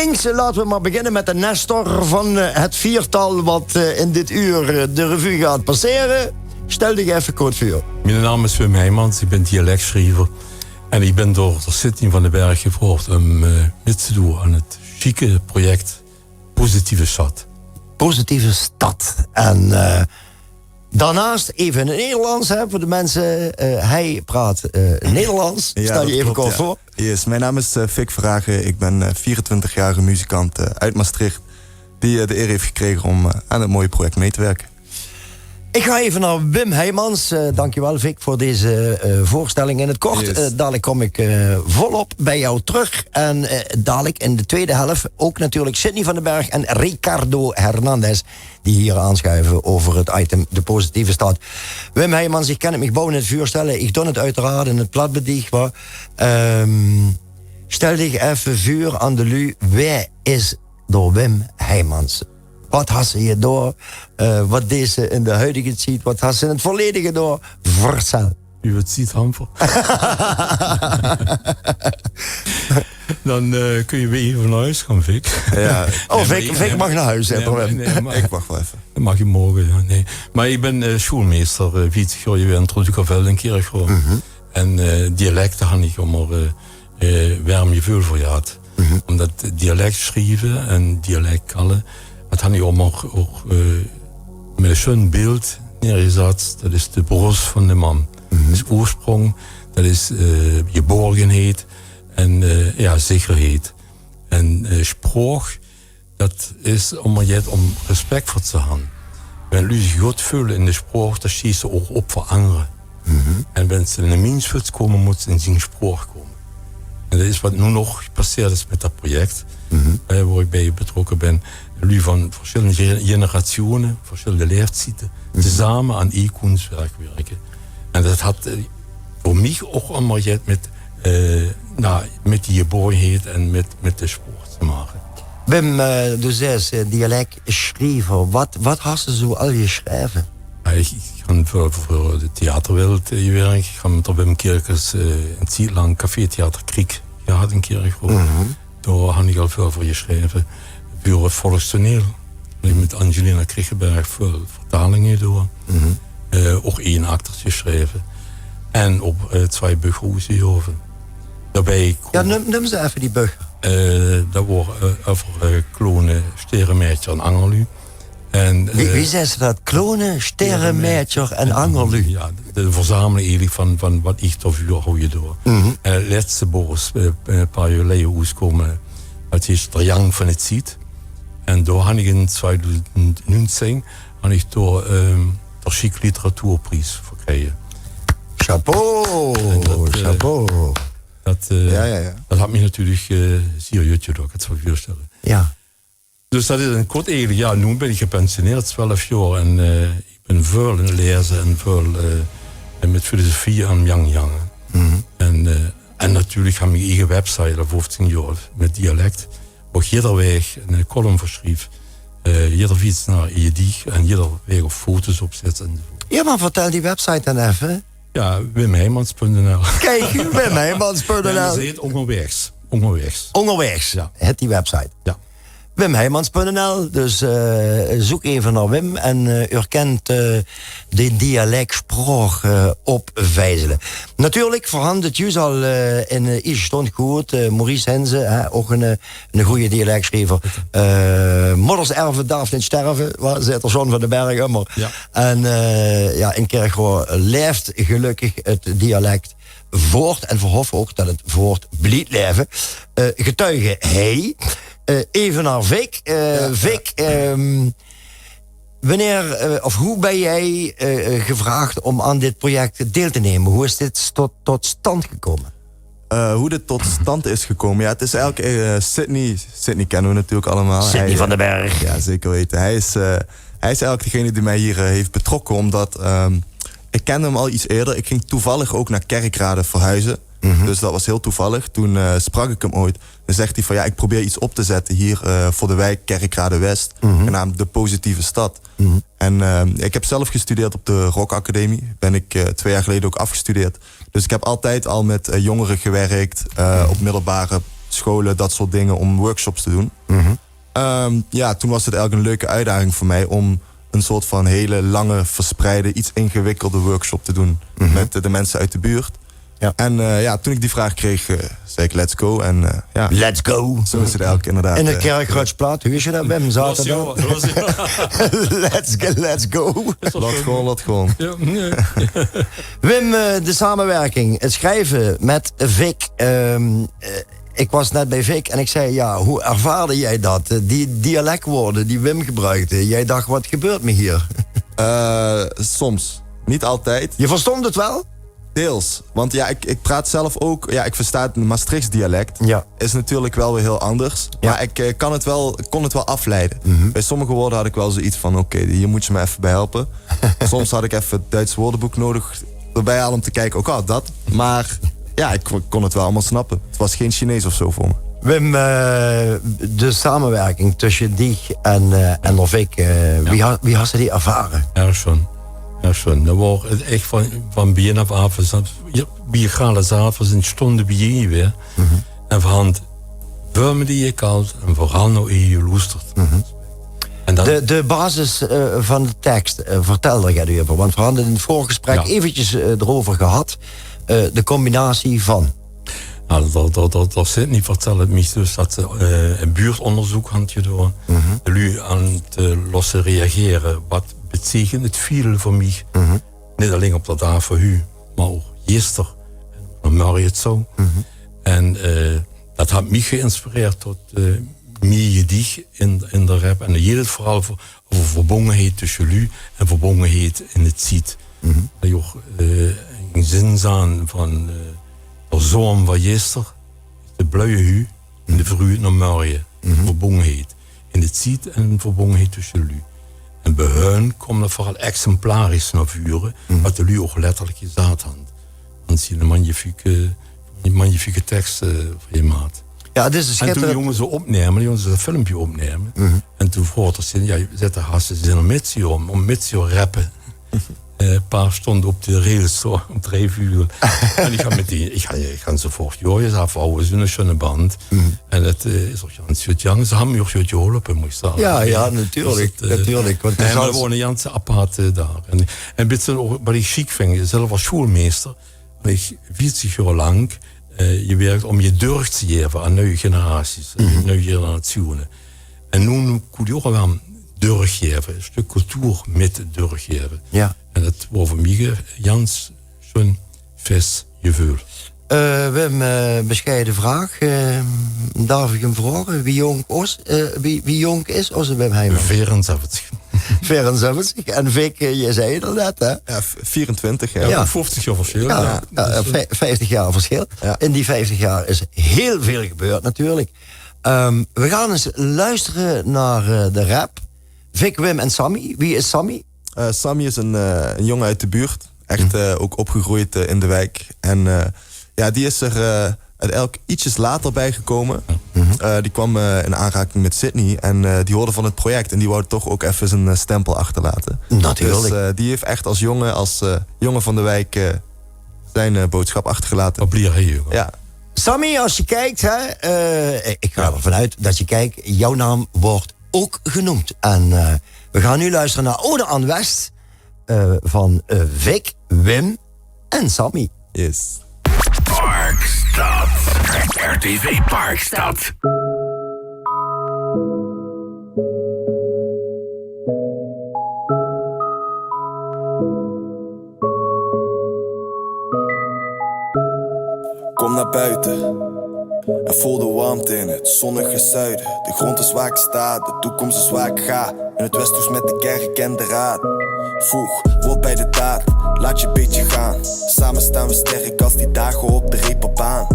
Links, laten we maar beginnen met de Nestor van het viertal wat in dit uur de revue gaat passeren. Stel dich even kort voor. Mijn naam is Wim Heijmans, ik ben dialectschrijver. En ik ben door de Sidney van den Berg gevraagd om mee te doen aan het chique project Positieve Stad. Positieve Stad. En daarnaast even in het Nederlands, hè, voor de mensen. Hij praat Nederlands. Ja, Stel je even klopt, kort voor. Yes, mijn naam is Fik Vragen. Ik ben 24-jarige muzikant uit Maastricht. Die de eer heeft gekregen om aan het mooie project mee te werken. Ik ga even naar Wim Heijmans. Dankjewel, Vic, voor deze voorstelling in het kort. Yes. Dadelijk kom ik volop bij jou terug. En dadelijk in de tweede helft ook natuurlijk Sidney van den Berg en Ricardo Hernandez, die hier aanschuiven over het item De Positieve Stad. Wim Heijmans, ik kan het me gewoon in het vuur stellen. Ik doe het uiteraard in het platbedicht. Stel dich even vuur aan de lu. Wie is door Wim Heijmans? Wat had ze hier door? Wat deed ze in de huidige tijd? Wat had ze in het volledige door? Vertel. U het ziet, Hamper. Dan kun je weer even naar huis gaan, Vic. Ja. Vic mag naar huis, hè? Ik wacht wel even. Dat mag je morgen, ja, nee. Maar ik ben schoolmeester, 40 jaar in Trodukerveld in Kerkhoorn. Mm-hmm. En dialecten had ik om warm je veel voor gehad. Mm-hmm. Omdat dialect schrijven en dialect kallen, dat had ik ook met een schoon beeld neergezet. Dat is de borst van de man. Mm-hmm. Dat is oorsprong, dat is geborgenheid en zekerheid. En spraak, dat is om respect voor te hebben. Wenn je zich goed voelen in de spraak, dan schiet ze ook op voor anderen. Mm-hmm. En wenn ze in de mensvoets komen, moet ze in zijn spraak komen. En dat is wat nu nog gepasseerd is met dat project, Mm-hmm. waar ik bij betrokken ben. Jullie van verschillende generationen, verschillende leeftijden, samen aan e-kunstwerk werken. En dat had voor mij ook allemaal met die geborenheid en met de sport te maken. Wim, du zegt dialectschrijver. Wat had ze zo al geschreven? Ja, ik ga voor de theaterwereld werken. Ik ga met Wim Kerkers een tijd lang café-theater Kriek gehad in Kerkhoorn. Mm-hmm. Daar had ik al veel voor geschreven. Voor het volkstoneel. Ik met Angelina Kriegenberg veel vertalingen door. Mm-hmm. Ook 1 acters geschreven. En op 2 Bughoesenhoven. Daarbij Ja, noem ze even die bug. dat wordt over klonen, Sterrenmeertje en Angerlu. En, wie zei ze dat? Klonen, Sterrenmeertje en Angerlu. Ja, de verzameling eigenlijk van wat ik tot vuur hou je door. Mm-hmm. En het laatste boos, een paar jaar geleden uitkomen, het is de Jang van het Ziet. En door had ik in 2019 ik door de Chic Literatuurprijs verkregen. Chapeau, chapeau. Dat had me natuurlijk zeer jutje door, ik het zou voorstellen. Ja. Dus dat is een kort eigenlijk, ja, nu ben ik gepensioneerd, 12 jaar. En ik ben veel in lezen en veel met filosofie aan Yang. Mm-hmm. En natuurlijk heb ik een eigen website al 15 jaar met dialect. Waar ieder week een column verschreef. Ieder fiets naar Edik en ieder week op foto's opzet. Ja, maar vertel die website dan even. Ja, wimheijmans.nl. Kijk, wimheijmans.nl. Ja, ze heet Onderwegs. Onderwegs, ja. Het die website. Ja. Wimheijmans.nl, dus zoek even naar Wim en u kent de dialectspraak op Vijzelen. Natuurlijk verhandelt het juist al in iets stond goed. Maurice Henze, ook een goede dialectschrijver. Moeders erven darf niet sterven, waar zit er John van den Berg. Maar. Ja. En in Kerkhoorn leeft gelukkig het dialect voort en verhof ook dat het voort blijft leven. Getuige hij. Even naar Vic. Vic, wanneer of hoe ben jij gevraagd om aan dit project deel te nemen? Hoe is dit tot stand gekomen? Hoe dit tot stand is gekomen? Ja, het is eigenlijk Sidney kennen we natuurlijk allemaal. Sidney van den Berg. Ja, zeker weten. Hij is eigenlijk degene die mij hier heeft betrokken, omdat ik kende hem al iets eerder. Ik ging toevallig ook naar Kerkrade verhuizen. Mm-hmm. Dus dat was heel toevallig. Toen sprak ik hem ooit. Dan zegt hij van ja, ik probeer iets op te zetten hier voor de wijk Kerkrade West. Mm-hmm. Genaamd De Positieve Stad. Mm-hmm. En ik heb zelf gestudeerd op de Rock Academie. Ben ik 2 jaar geleden ook afgestudeerd. Dus ik heb altijd al met jongeren gewerkt. Op middelbare scholen, dat soort dingen, om workshops te doen. Toen was het eigenlijk een leuke uitdaging voor mij om een soort van hele lange, verspreide, iets ingewikkelde workshop te doen met de mensen uit de buurt. Ja. En toen ik die vraag kreeg, zei ik let's go. En let's go. Zo is het eigenlijk inderdaad. In de Kerkruidsplaat, hoe is je dat, Wim? Zaterdag. Let's go. Laat gewoon. Ja, nee. Wim, de samenwerking, het schrijven met Vic. Ik was net bij Vic en ik zei, ja, hoe ervaarde jij dat? Die dialectwoorden die Wim gebruikte. Jij dacht, wat gebeurt me hier? Soms. Niet altijd. Je verstond het wel? Deels. Want ja, ik praat zelf ook... Ja, ik versta het Maastrichts dialect. Ja. Is natuurlijk wel weer heel anders. Ja. Maar ik kon het wel afleiden. Bij sommige woorden had ik wel zoiets van... Oké, hier moet je me even bij helpen. Soms had ik even het Duits woordenboek nodig erbij halen om te kijken... Ook dat. Maar ja, ik kon het wel allemaal snappen. Het was geen Chinees of zo voor me. Wim, de samenwerking tussen die en Vic... Wie had ze die ervaren? Ja, schon. Dat was echt van begin af aan. We gaan s'avonds een stunde bij weer. En we hadden vormen die je kalt en vooral nog in je luistert. En dan, de basis van de tekst, vertel daar jij over. Want we hadden in het voorgesprek eventjes erover gehad. De combinatie van... Nou, dat zit niet vertellen het mij dus dat ze een buurtonderzoek had gedaan. Lui aan te lossen reageren. Wat betekent het veel voor mij? Niet alleen op dat dag voor u, maar ook gisteren. En morgen het zo. En dat heeft mij geïnspireerd tot meer gedicht in de rap. En hier het vooral over verbondenheid tussen u en verbondenheid in het ziet. Dat je ook een zin aan van... De zoon van gisteren, de blauwe hu en de vroeg naar morgen. Verbondenheid in het ziet en verbondenheid tussen lu. En bij hun komen er vooral exemplarisch naar vuren, wat de lu ook letterlijk gezegd had. Dan zie je een magnifieke tekst van je maat. Ja, dit is en toen jongen ze opnemen, die jongen ze een filmpje opnemen. En toen vroeg ze, ja, je zet de gasten in een mitsio om mitsio rappen. Een paar stonden op de rails zo, om 3 uur. En ik ga ze voort, joh, je zei vrouwen, ze een schöne band. En het is ook Jans Jutjang, ze hebben me ook geholpen, moet ik zeggen. Ja, natuurlijk. Dus natuurlijk. Want en we wonen Janse apart daar. En een beetje ook, wat ik chic vind, zelf als schoolmeester, en ik 40 jaar lang, je werkt om je deur te geven aan nieuwe generaties, nieuwe generationen. En nu kun je ook wel doorgeven, een stuk cultuur met doorgeven. Ja. En dat was voor mij Jans zo'n vast gevoel. Wim, bescheiden vraag. Darf ik hem vragen? Wie jong is onze Wim Heijmans? 74. 74. En Vic, je zei het al net, hè? Ja, 24 jaar. Ja, 50 jaar verschil. Ja, 50 jaar verschil. Ja. In die 50 jaar is heel veel gebeurd natuurlijk. We gaan eens luisteren naar de rap. Vic, Wim en Sammy. Wie is Sammy? Sammy is een jongen uit de buurt. Echt ook opgegroeid in de wijk. En die is er eigenlijk ietsjes later bij gekomen. Die kwam in aanraking met Sydney. En die hoorde van het project. En die wou toch ook even zijn stempel achterlaten. Natuurlijk. Dus die heeft echt als jongen van de wijk zijn boodschap achtergelaten. Op Lier. Ja. Sammy, als je kijkt, hè, ik ga ervan uit dat je kijkt. Jouw naam wordt ook genoemd. En we gaan nu luisteren naar Ode aan West van Vic, Wim en Sammy. Yes. Parkstad. RTV Parkstad. Kom naar buiten en voel de warmte in het zonnige zuiden. De grond is waar ik sta, de toekomst is waar ik ga. In het Westhoes met de kerk en de raad. Vroeg, word bij de daad, laat je beetje gaan. Samen staan we sterk als die dagen op de reeperbaan.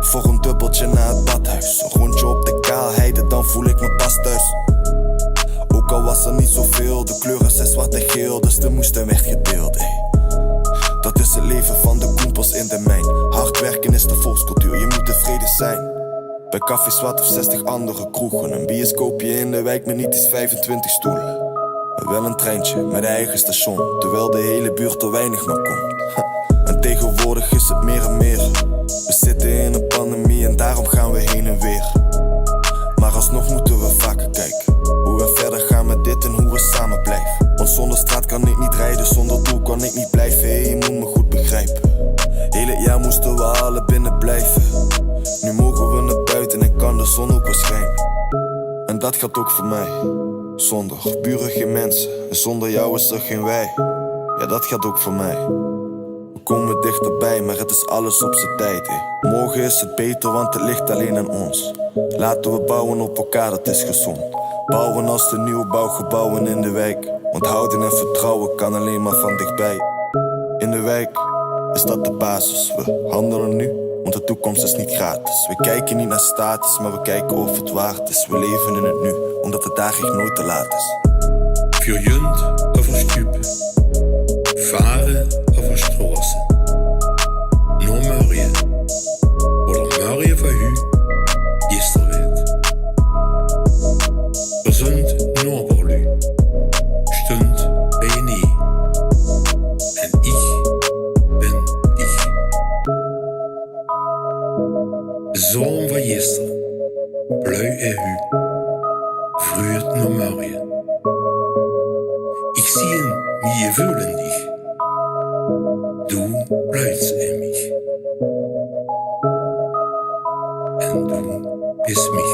Voor een dubbeltje naar het badhuis. Een rondje op de kaalheide, dan voel ik me pas thuis. Ook al was er niet zoveel, de kleuren zijn zwart en geel. Dus er moest een weg gedeeld, ey. Dat is het leven van de koempels in de mijn. Hard werken is de volkscultuur, je moet tevreden zijn. Bij Café Zwart of 60 andere kroegen. Een bioscoopje in de wijk met niet eens 25 stoelen. Maar wel een treintje met eigen station, terwijl de hele buurt er weinig maar komt. Een tegenwoordig is het meer en meer. We zitten in een pandemie en daarom gaan we heen en weer. Maar alsnog moeten we vaker kijken hoe we verder gaan met dit en hoe we samen blijven. Want zonder straat kan ik niet rijden, zonder doel kan ik niet blijven. Hey, je moet me goed begrijpen. Heel het jaar moesten we alle binnen blijven. Nu mogen we naar buiten en kan de zon ook weer schijnen. En dat geldt ook voor mij. Zonder buren geen mensen en zonder jou is er geen wij. Ja, dat geldt ook voor mij. We komen dichterbij, maar het is alles op zijn tijd. Hey. Morgen is het beter, want het ligt alleen aan ons. Laten we bouwen op elkaar, dat is gezond. Bouwen als de nieuwbouwgebouwen in de wijk. Want houden en vertrouwen kan alleen maar van dichtbij. In de wijk is dat de basis. We handelen nu, want de toekomst is niet gratis. We kijken niet naar status, maar we kijken of het waard is. We leven in het nu, omdat het daar echt nooit te laat is. Für Jund over Stupen, varen over Straßen. Nur Mörje, oder Mörje voor u, gisterwet. Gezond Noorberlu, stund bij je nie. En ik ben ik. Zoon van gisteren, blui en u, vroeit naar Mörje. Ich sehe mir fühlen dich. Du bleibst in mich. En du bist mich.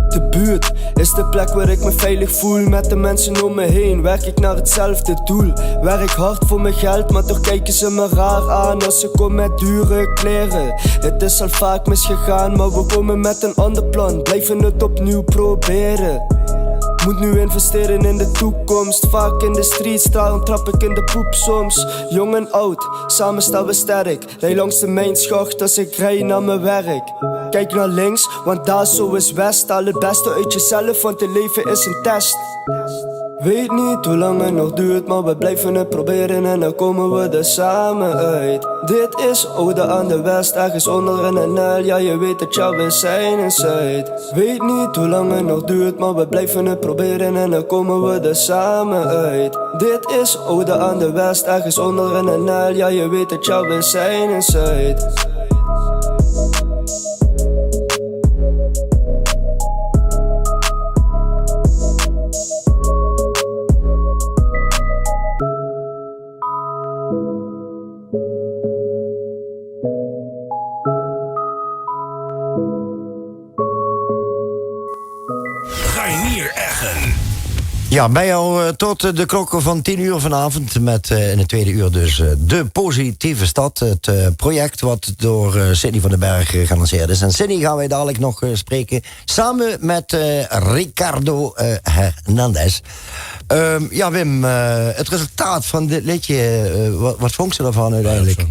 De buurt is de plek waar ik me veilig voel. Met de mensen om me heen werk ik naar hetzelfde doel. Werk hard voor mijn geld, maar toch kijken ze me raar aan als ze komen met dure kleren. Het is al vaak misgegaan, maar we komen met een ander plan. Blijven het opnieuw proberen. Moet nu investeren in de toekomst. Vaak in de streets, daarom trap ik in de poep soms. Jong en oud, samen staan we sterk. Rij langs de mijnschacht als ik rij naar mijn werk. Kijk naar links, want daar zo is West. Haal het beste uit jezelf, want het leven is een test. Weet niet hoe lang het nog duurt, maar we blijven het proberen en dan komen we er samen uit. Dit is Ode aan de West, ergens onder in een uil. Ja, je weet dat jou we zijn in Zuid. Weet niet hoe lang het nog duurt, maar we blijven het proberen en dan komen we er samen uit. Dit is Ode aan de West, ergens onder in een uil. Ja, je weet dat jou we zijn in Zuid. Ja, bij jou tot de klok van 10 uur vanavond met in het tweede uur dus De Positieve Stad. Het project wat door Sidney van den Berg gelanceerd is. En Sidney gaan wij dadelijk nog spreken samen met Ricardo Hernandez. Ja, Wim, het resultaat van dit liedje, wat vond je daarvan uiteindelijk?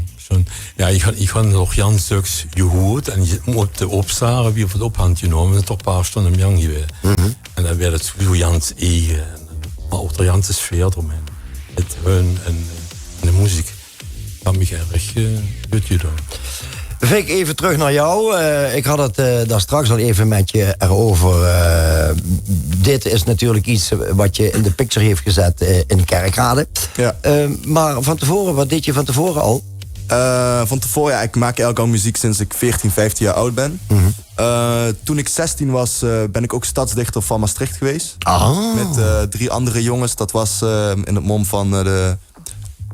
Ja, ich habe noch ganz Stücks gehoord en op de opstaan wie voor het ophand genomen en toch een paar stunden lang geweest. En dan werd het zo ganz eigen, maar ook de ganze sfeer eromheen. Het hun en de muziek. Dat me erg goed gedaan. Vic, even terug naar jou. Ik had het daar straks al even met je erover. Dit is natuurlijk iets wat je in de picture heeft gezet in Kerkrade. Ja. Maar van tevoren, wat deed je van tevoren al? Van tevoren, ja, ik maak eigenlijk al muziek sinds ik 14, 15 jaar oud ben. Toen ik 16 was, ben ik ook stadsdichter van Maastricht geweest. Met 3 andere jongens. Dat was in het mom van de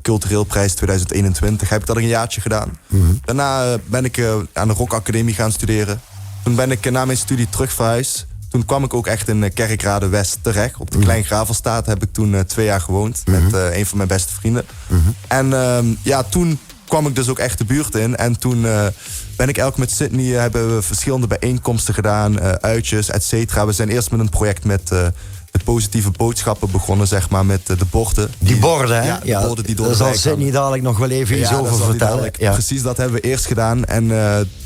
Cultureel Prijs 2021. Heb ik dat een jaartje gedaan. Daarna ben ik aan de Rock Academie gaan studeren. Toen ben ik na mijn studie terug verhuisd. Toen kwam ik ook echt in Kerkrade West terecht. Op de Klein Gravelstaat heb ik toen 2 jaar gewoond. Met een van mijn beste vrienden. En ja, toen kwam ik dus ook echt de buurt in. En toen ben ik elk met Sidney, hebben we verschillende bijeenkomsten gedaan, uitjes, et cetera. We zijn eerst met een project met positieve boodschappen begonnen, zeg maar, met de borden. Die borden, hè? Ja, de borden die door daar de zal wijk Sidney dadelijk nog wel even iets over vertellen. Ja. Precies, dat hebben we eerst gedaan. En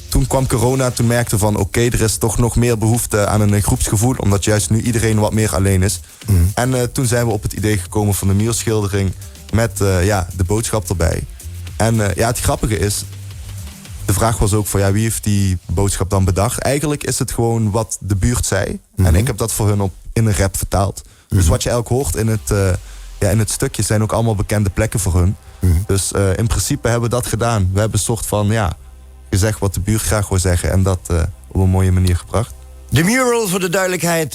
toen kwam corona, toen merkte we van oké, er is toch nog meer behoefte aan een groepsgevoel, omdat juist nu iedereen wat meer alleen is. En toen zijn we op het idee gekomen van de muurschildering met de boodschap erbij. En het grappige is, de vraag was ook van wie heeft die boodschap dan bedacht? Eigenlijk is het gewoon wat de buurt zei. En ik heb dat voor hun in een rap vertaald. Dus wat je elk hoort in het stukje zijn ook allemaal bekende plekken voor hun. Dus in principe hebben we dat gedaan. We hebben een soort van, gezegd wat de buurt graag wil zeggen. En dat op een mooie manier gebracht. De mural, voor de duidelijkheid,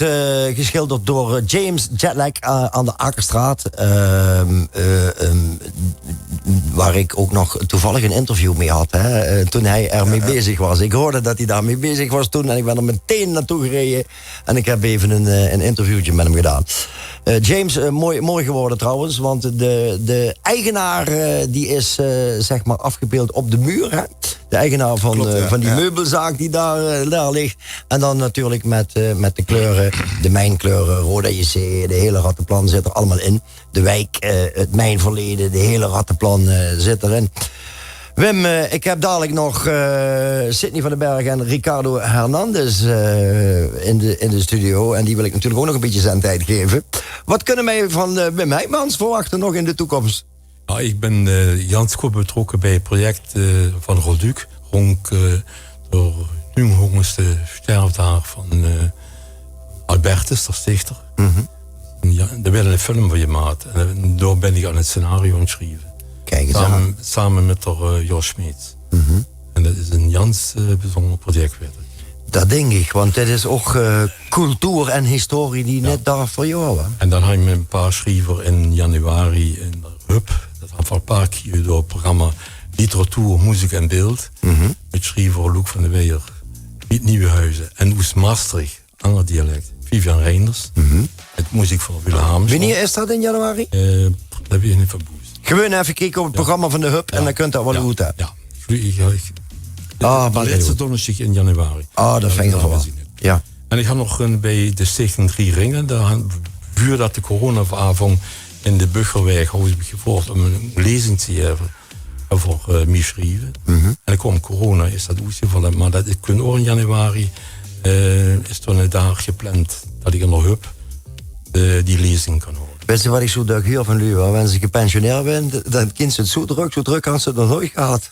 geschilderd door James Jetlag aan de Akerstraat. Waar ik ook nog toevallig een interview mee had. Toen hij ermee bezig was. Ik hoorde dat hij daarmee bezig was toen. En ik ben er meteen naartoe gereden. En ik heb even een interviewtje met hem gedaan. James, mooi geworden trouwens. Want de eigenaar die is zeg maar afgebeeld op de muur. Hè? De eigenaar van die meubelzaak die daar ligt. En dan natuurlijk met de kleuren, de mijnkleuren, Roda JC, de hele rattenplan zit er allemaal in. De wijk, het mijnverleden, de hele rattenplan zit erin. Wim, ik heb dadelijk nog Sidney van den Berg en Ricardo Hernandez in de studio. En die wil ik natuurlijk ook nog een beetje zendtijd geven. Wat kunnen wij van Wim Heijmans verwachten nog in de toekomst? Ja, ik ben Jans kort betrokken bij het project van Roduc. Rond de jongste sterfdag van Albertus, de stichter. Ja, daar willen een film van gemaakt. En daar ben ik aan het scenario aan het schrijven. Kijk eens aan. Samen met Jos Smeets. En dat is een Jans bijzonder project. Dat denk ik, want dit is ook cultuur en historie die net daar voor jou was. En dan heb ik met een paar schrijvers in januari in de Hub. Dat had een paar keer door het programma Literatuur, Muziek en Beeld. Met schrijver Loek van de Weijer, Piet Nieuwenhuizen en Oes Maastricht, ander dialect. Vivian Reinders, met muziek van Willem Hamers. Wanneer is dat in januari? Dat weet ik niet van Boes. Gewoon even kijken op het programma van de Hub en dan kunt dat wel goed hebben. Ja. De laatste donderdag in januari. Dat vind ik wel. Ja. En ik ga nog bij de Stichting 3 Ringen. Daar vuur dat de coronavond in de Buggerweg had ik gevraagd om een lezing te geven voor misschrijven. En dan kwam corona, is dat uitgevallen. Maar dat kan ook in januari is toen een dag gepland dat ik in de Hub die lezing kan horen. Weet je wat ik zo leuk hier van jullie? Als ik gepensioneerd ben, dan kind ze het zo druk als ze het nog nooit gehad.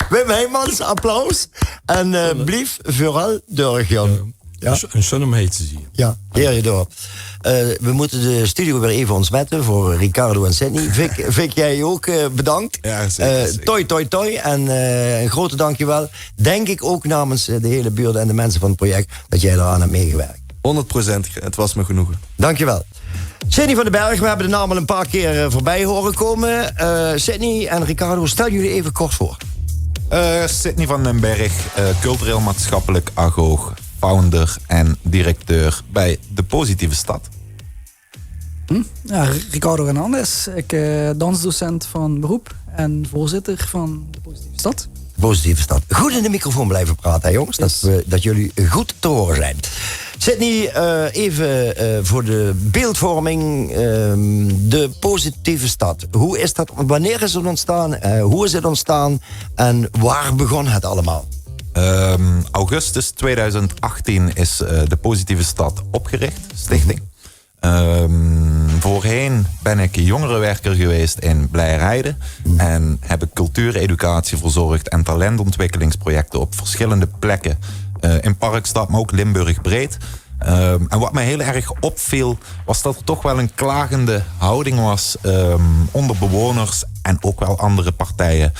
Wim Heijmans, applaus. En blijf vooral doorgaan. Ja. Een zon om heen te zien. Ja, hier je door. We moeten de studio weer even ontsmetten voor Ricardo en Sidney. Vic, jij ook bedankt. Ja, zeker. Toi. En een grote dankjewel. Denk ik ook namens de hele buurt en de mensen van het project dat jij eraan hebt meegewerkt. 100%, het was me genoegen. Dankjewel. Sidney van den Berg, we hebben de naam al een paar keer voorbij horen komen. Sidney en Ricardo, stel jullie even kort voor. Sidney van den Berg, cultureel maatschappelijk agoog, founder en directeur bij De Positieve Stad. Ja, Ricardo Hernandez, ik dansdocent van beroep en voorzitter van De Positieve Stad. Positieve Stad. Goed in de microfoon blijven praten, hè, jongens. Yes. Dat jullie goed te horen zijn. Sidney, even voor de beeldvorming. De Positieve Stad. Hoe is dat? Wanneer is het ontstaan? Hoe is het ontstaan? En waar begon het allemaal? Augustus 2018 is De Positieve Stad opgericht, stichting. Voorheen ben ik jongerenwerker geweest in Blijrijden. En heb ik cultuureducatie verzorgd en talentontwikkelingsprojecten op verschillende plekken. In Parkstad, maar ook Limburg breed. En wat mij heel erg opviel, was dat er toch wel een klagende houding was onder bewoners en ook wel andere partijen.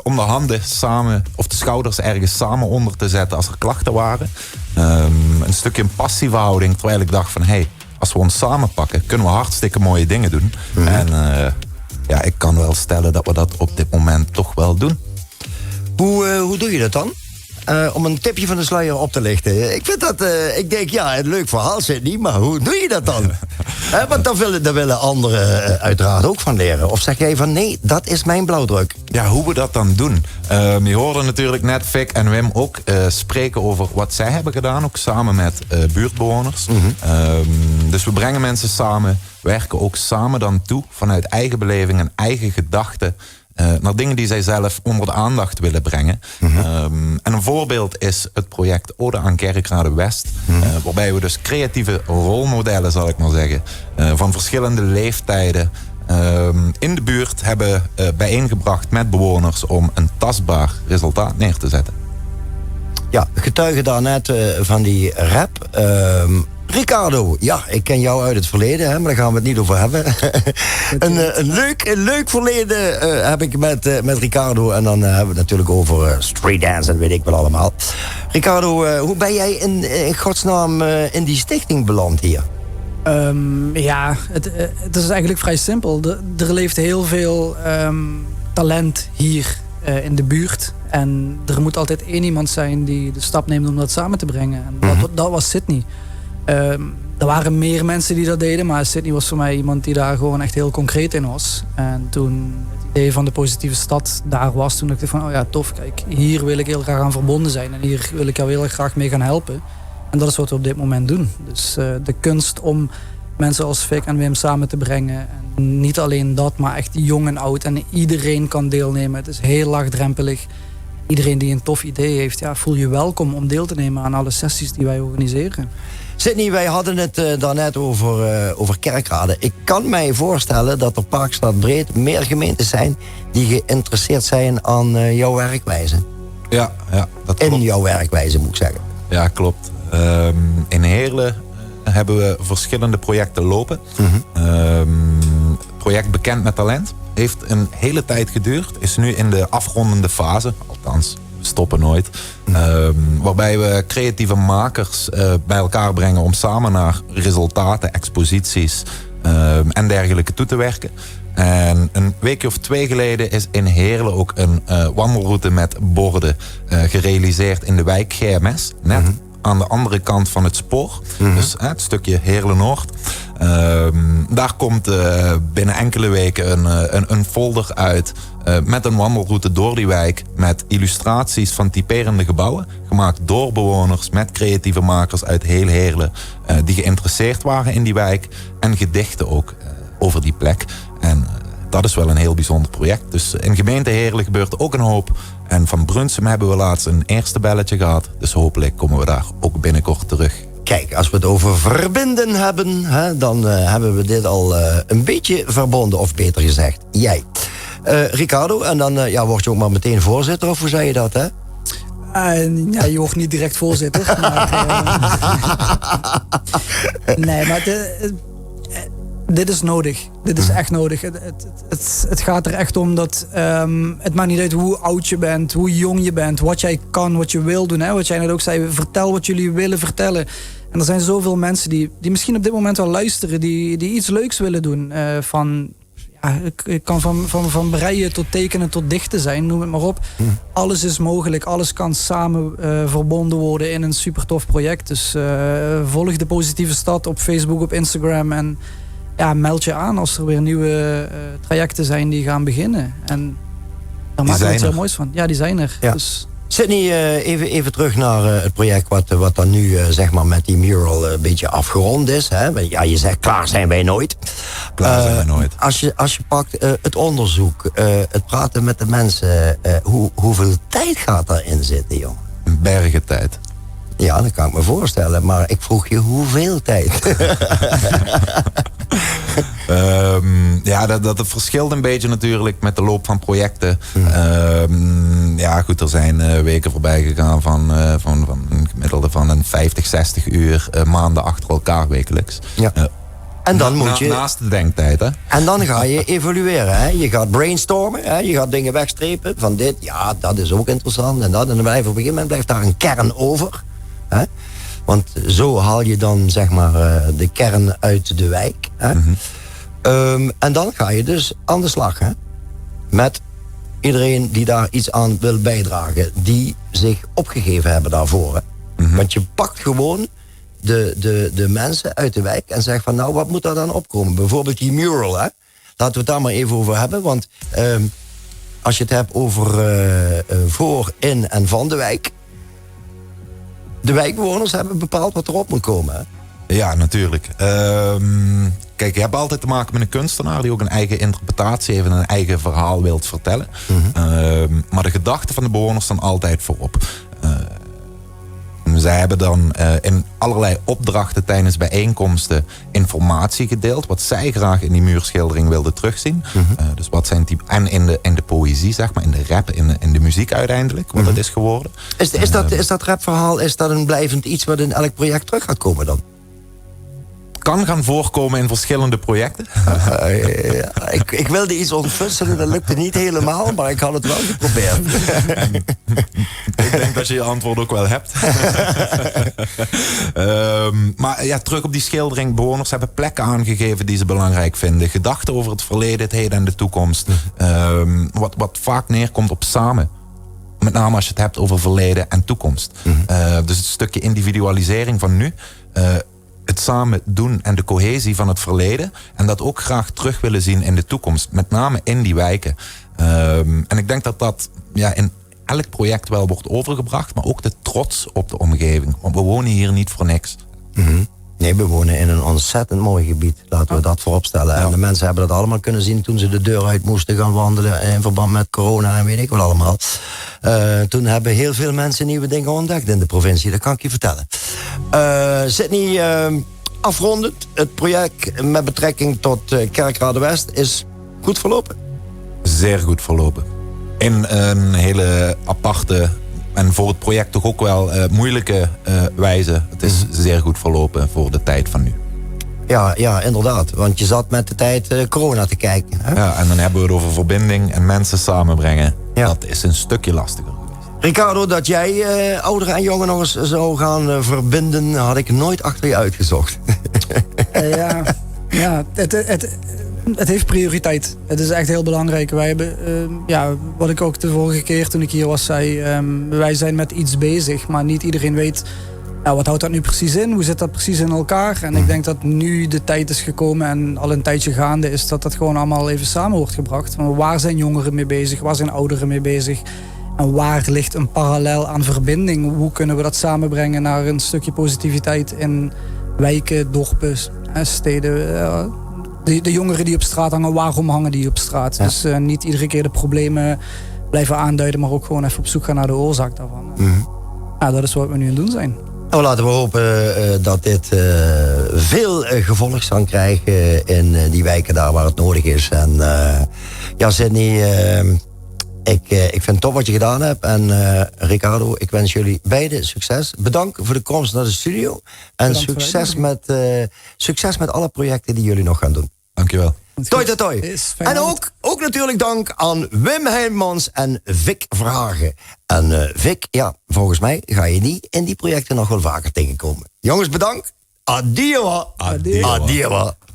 Om de handen samen, of de schouders ergens samen onder te zetten als er klachten waren. Een stukje een passieve houding, terwijl ik dacht van hey, als we ons samenpakken, kunnen we hartstikke mooie dingen doen. En ik kan wel stellen dat we dat op dit moment toch wel doen. Hoe doe je dat dan? Om een tipje van de sluier op te lichten. Ik vind dat, ik denk, ja, een leuk verhaal zit niet, maar hoe doe je dat dan? Want daar willen anderen uiteraard ook van leren. Of zeg jij van, nee, dat is mijn blauwdruk. Ja, hoe we dat dan doen. Je hoorde natuurlijk net Vic en Wim ook spreken over wat zij hebben gedaan, ook samen met buurtbewoners. Dus we brengen mensen samen, werken ook samen dan toe vanuit eigen beleving en eigen gedachten. Naar dingen die zij zelf onder de aandacht willen brengen. En een voorbeeld is het project Ode aan Kerkrade West. Waarbij we dus creatieve rolmodellen, zal ik maar zeggen, van verschillende leeftijden in de buurt hebben bijeengebracht met bewoners om een tastbaar resultaat neer te zetten. Ja, getuigen daarnet van die rap. Ricardo, ja, ik ken jou uit het verleden, hè, maar daar gaan we het niet over hebben. een leuk verleden heb ik met Ricardo. En dan hebben we het natuurlijk over street dance en weet ik wel allemaal. Ricardo, hoe ben jij in godsnaam in die stichting beland hier? Het is eigenlijk vrij simpel. Er leeft heel veel talent hier in de buurt. En er moet altijd één iemand zijn die de stap neemt om dat samen te brengen. En dat was Sydney. Er waren meer mensen die dat deden, maar Sydney was voor mij iemand die daar gewoon echt heel concreet in was. En toen het idee van de positieve stad daar was, toen dacht ik van, oh ja, tof, kijk, hier wil ik heel graag aan verbonden zijn. En hier wil ik jou heel graag mee gaan helpen. En dat is wat we op dit moment doen. Dus de kunst om mensen als Vic en Wim samen te brengen. En niet alleen dat, maar echt jong en oud. En iedereen kan deelnemen. Het is heel laagdrempelig. Iedereen die een tof idee heeft, ja, voel je welkom om deel te nemen aan alle sessies die wij organiseren. Sydney, wij hadden het daarnet over kerkraden. Ik kan mij voorstellen dat er Parkstad breed meer gemeentes zijn die geïnteresseerd zijn aan jouw werkwijze. Ja, dat klopt. In jouw werkwijze, moet ik zeggen. Ja, klopt. In Heerlen hebben we verschillende projecten lopen. Het project Bekend met Talent heeft een hele tijd geduurd. Is nu in de afrondende fase. Althans, we stoppen nooit. Waarbij we creatieve makers bij elkaar brengen om samen naar resultaten, exposities en dergelijke toe te werken. En een weekje of 2 geleden is in Heerlen ook een wandelroute met borden gerealiseerd in de wijk GMS. Net aan de andere kant van het spoor. Dus het stukje Heerlen-Noord. Daar komt binnen enkele weken een folder uit met een wandelroute door die wijk met illustraties van typerende gebouwen, gemaakt door bewoners met creatieve makers uit heel Heerlen die geïnteresseerd waren in die wijk en gedichten ook over die plek. En dat is wel een heel bijzonder project. Dus in gemeente Heerlen gebeurt ook een hoop. En van Brunsum hebben we laatst een eerste belletje gehad. Dus hopelijk komen we daar ook binnenkort terug. Kijk, als we het over verbinden hebben, hè, dan hebben we dit al een beetje verbonden. Of beter gezegd, jij. Ricardo, en dan word je ook maar meteen voorzitter, of hoe zei je dat, hè? Je wordt niet direct voorzitter. Maar dit is nodig. Dit is echt nodig. Het gaat er echt om dat het maakt niet uit hoe oud je bent, hoe jong je bent, wat jij kan, wat je wil doen. Hè? Wat jij net ook zei, vertel wat jullie willen vertellen. En er zijn zoveel mensen die misschien op dit moment wel luisteren, die iets leuks willen doen. Het kan van breien tot tekenen tot dichten zijn, noem het maar op. Alles is mogelijk, alles kan samen verbonden worden in een super tof project. Dus volg de Positieve Stad op Facebook, op Instagram en meld je aan als er weer nieuwe trajecten zijn die gaan beginnen. En daar maken we iets heel moois van. Ja, die zijn er. Ja. Dus Sydney, even terug naar het project wat dan nu zeg maar met die mural een beetje afgerond is. Hè? Ja, je zegt klaar zijn wij nooit. Klaar zijn wij nooit. Als je pakt het onderzoek, het praten met de mensen, hoeveel tijd gaat daarin zitten, joh? Bergen tijd. Ja, dat kan ik me voorstellen. Maar ik vroeg je hoeveel tijd? Dat verschilt een beetje natuurlijk met de loop van projecten. Er zijn weken voorbij gegaan van een gemiddelde van een 50, 60 uur maanden achter elkaar wekelijks. Ja. En dan moet je... Naast de denktijd, hè? En dan ga je evalueren, hè? Je gaat brainstormen, hè? Je gaat dingen wegstrepen van dit. Ja, dat is ook interessant en dat. En dan blijft op een gegeven moment blijft daar een kern over. Hè? Want zo haal je dan zeg maar de kern uit de wijk. Hè? En dan ga je dus aan de slag, hè? Met iedereen die daar iets aan wil bijdragen. Die zich opgegeven hebben daarvoor. Hè? Want je pakt gewoon de mensen uit de wijk en zegt van nou, wat moet daar dan opkomen? Bijvoorbeeld die mural, hè? Laten we het daar maar even over hebben. Want als je het hebt over voor, in en van de wijk. De wijkbewoners hebben bepaald wat erop moet komen, hè? Ja, natuurlijk. Kijk, je hebt altijd te maken met een kunstenaar die ook een eigen interpretatie heeft en een eigen verhaal wilt vertellen. Maar de gedachten van de bewoners staan altijd voorop. Zij hebben dan in allerlei opdrachten tijdens bijeenkomsten informatie gedeeld. Wat zij graag in die muurschildering wilden terugzien. Dus wat zijn die. En in de poëzie, zeg maar, in de rap, in de muziek uiteindelijk, wat het is geworden. Is dat rapverhaal, is dat een blijvend iets wat in elk project terug gaat komen dan? kan gaan voorkomen in verschillende projecten? Ik wilde iets ontfutselen, dat lukte niet helemaal, maar ik had het wel geprobeerd. Ik denk dat je je antwoord ook wel hebt. Maar ja, terug op die schildering. Bewoners hebben plekken aangegeven die ze belangrijk vinden. Gedachten over het verleden, het heden en de toekomst. Wat vaak neerkomt op samen. Met name als je het hebt over verleden en toekomst. Dus het stukje individualisering van nu. Het samen doen en de cohesie van het verleden. En dat ook graag terug willen zien in de toekomst. Met name in die wijken. En ik denk dat in elk project wel wordt overgebracht. Maar ook de trots op de omgeving. Want we wonen hier niet voor niks. Nee, we wonen in een ontzettend mooi gebied. Laten we dat vooropstellen. En de mensen hebben dat allemaal kunnen zien toen ze de deur uit moesten gaan wandelen in verband met corona en weet ik wat allemaal. Toen hebben heel veel mensen nieuwe dingen ontdekt in de provincie. Dat kan ik je vertellen. Sydney, afrondend. Het project met betrekking tot Kerkrade West is goed verlopen? Zeer goed verlopen. In een hele aparte en voor het project toch ook wel moeilijke wijze. Het is zeer goed verlopen voor de tijd van nu. Ja, inderdaad. Want je zat met de tijd corona te kijken. Hè? Ja, en dan hebben we het over verbinding en mensen samenbrengen. Ja. Dat is een stukje lastiger geweest. Ricardo, dat jij ouderen en jongeren nog eens zou gaan verbinden, had ik nooit achter je uitgezocht. Het heeft prioriteit. Het is echt heel belangrijk. Wij hebben, wat ik ook de vorige keer toen ik hier was zei, wij zijn met iets bezig, maar niet iedereen weet, wat houdt dat nu precies in? Hoe zit dat precies in elkaar? En ik denk dat nu de tijd is gekomen en al een tijdje gaande is dat gewoon allemaal even samen wordt gebracht. Maar waar zijn jongeren mee bezig? Waar zijn ouderen mee bezig? En waar ligt een parallel aan verbinding? Hoe kunnen we dat samenbrengen naar een stukje positiviteit in wijken, dorpen, steden? De jongeren die op straat hangen, waarom hangen die op straat? Ja. Dus niet iedere keer de problemen blijven aanduiden, maar ook gewoon even op zoek gaan naar de oorzaak daarvan. Dat is wat we nu aan het doen zijn. Nou, laten we hopen dat dit veel gevolg zal krijgen in die wijken daar waar het nodig is. En Sydney, ik vind het tof wat je gedaan hebt. En Ricardo, ik wens jullie beiden succes. Bedankt voor de komst naar de studio. En succes met alle projecten die jullie nog gaan doen. Dankjewel. Toi. En ook natuurlijk dank aan Wim Heijmans en Vic Verhagen. En Vic, volgens mij ga je die in die projecten nog wel vaker tegenkomen. Jongens, bedankt. Adieu.